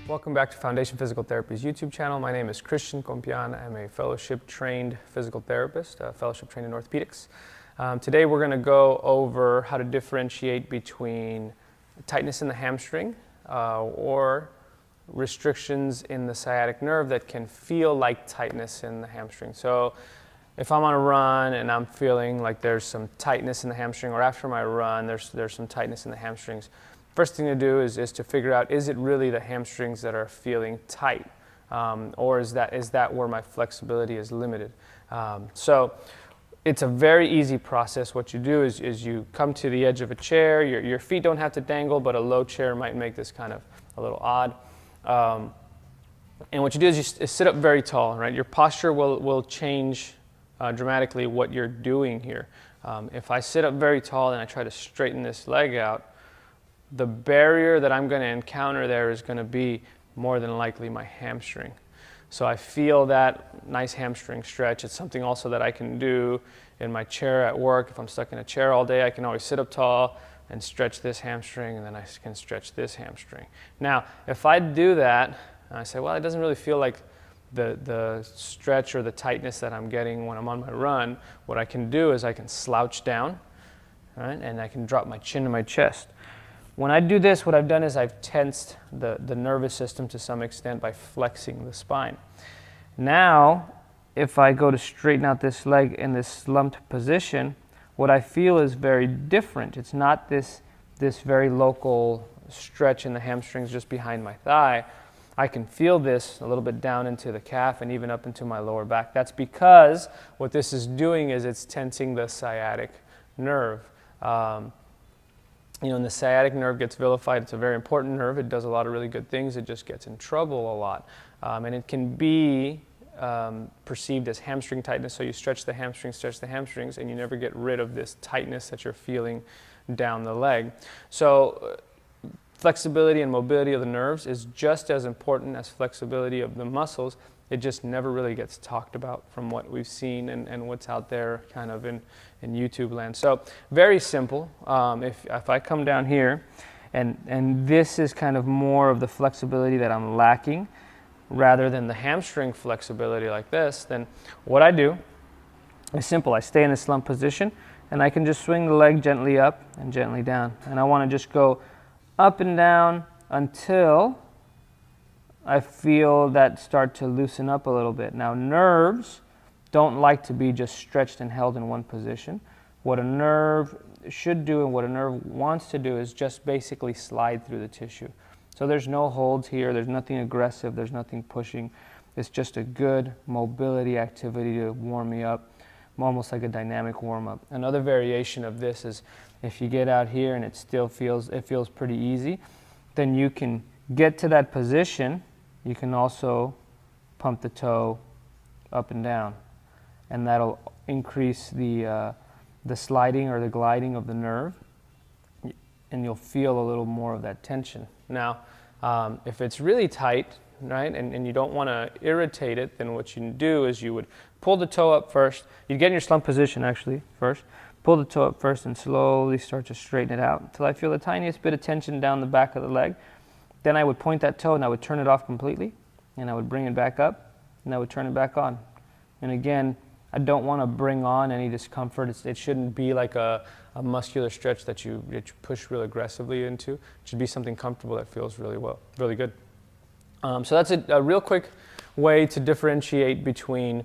Welcome back to Foundation Physical Therapy's YouTube channel. My name is Christian Compean. I'm a fellowship-trained physical therapist, fellowship-trained in orthopedics. Today we're going to go over how to differentiate between tightness in the hamstring or restrictions in the sciatic nerve that can feel like tightness in the hamstring. So if I'm on a run and I'm feeling like there's some tightness in the hamstring, or after my run there's some tightness in the hamstrings, first thing to do is to figure out, is it really the hamstrings that are feeling tight, or is that where my flexibility is limited? So it's a very easy process. What you do is you come to the edge of a chair. Your feet don't have to dangle, but a low chair might make this kind of a little odd. And what you do is you sit up very tall, right? Your posture will change dramatically what you're doing here. If I sit up very tall and I try to straighten this leg out, the barrier that I'm going to encounter there is going to be more than likely my hamstring. So I feel that nice hamstring stretch. It's something also that I can do in my chair at work. If I'm stuck in a chair all day, I can always sit up tall and stretch this hamstring, and then I can stretch this hamstring. Now, if I do that, and I say, well, it doesn't really feel like the stretch or the tightness that I'm getting when I'm on my run, what I can do is I can slouch down, right, and I can drop my chin to my chest. When I do this, what I've done is I've tensed the nervous system to some extent by flexing the spine. Now, if I go to straighten out this leg in this slumped position, what I feel is very different. It's not this very local stretch in the hamstrings just behind my thigh. I can feel this a little bit down into the calf and even up into my lower back. That's because what this is doing is it's tensing the sciatic nerve. And the sciatic nerve gets vilified. It's a very important nerve. It does a lot of really good things. It just gets in trouble a lot. And it can be perceived as hamstring tightness. So you stretch the hamstrings, and you never get rid of this tightness that you're feeling down the leg. So flexibility and mobility of the nerves is just as important as flexibility of the muscles. It just never really gets talked about from what we've seen and what's out there kind of in YouTube land. So very simple. If I come down here and this is kind of more of the flexibility that I'm lacking rather than the hamstring flexibility like this, then what I do is simple. I stay in a slump position and I can just swing the leg gently up and gently down. And I want to just go up and down until I feel that start to loosen up a little bit. Now, nerves don't like to be just stretched and held in one position. What a nerve should do and what a nerve wants to do is just basically slide through the tissue. So there's no holds here, there's nothing aggressive, there's nothing pushing. It's just a good mobility activity to warm me up, almost like a dynamic warm-up. Another variation of this is if you get out here and it feels pretty easy, then you can get to that position. You can also pump the toe up and down, and that'll increase the sliding or the gliding of the nerve, and you'll feel a little more of that tension. Now, if it's really tight, right, and you don't want to irritate it, then what you can do is you would pull the toe up first. You'd get in your slump position actually first. Pull the toe up first and slowly start to straighten it out until I feel the tiniest bit of tension down the back of the leg. Then I would point that toe and I would turn it off completely, and I would bring it back up and I would turn it back on. And again, I don't want to bring on any discomfort. It shouldn't be like a muscular stretch that you push real aggressively into. It should be something comfortable that feels really good. So that's a real quick way to differentiate between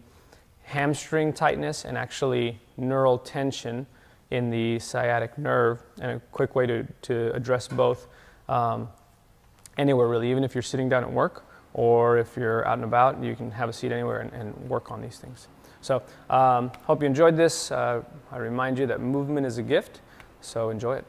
hamstring tightness and actually neural tension in the sciatic nerve, and a quick way to address both anywhere really, even if you're sitting down at work or if you're out and about, you can have a seat anywhere and work on these things. So hope you enjoyed this. I remind you that movement is a gift, so enjoy it.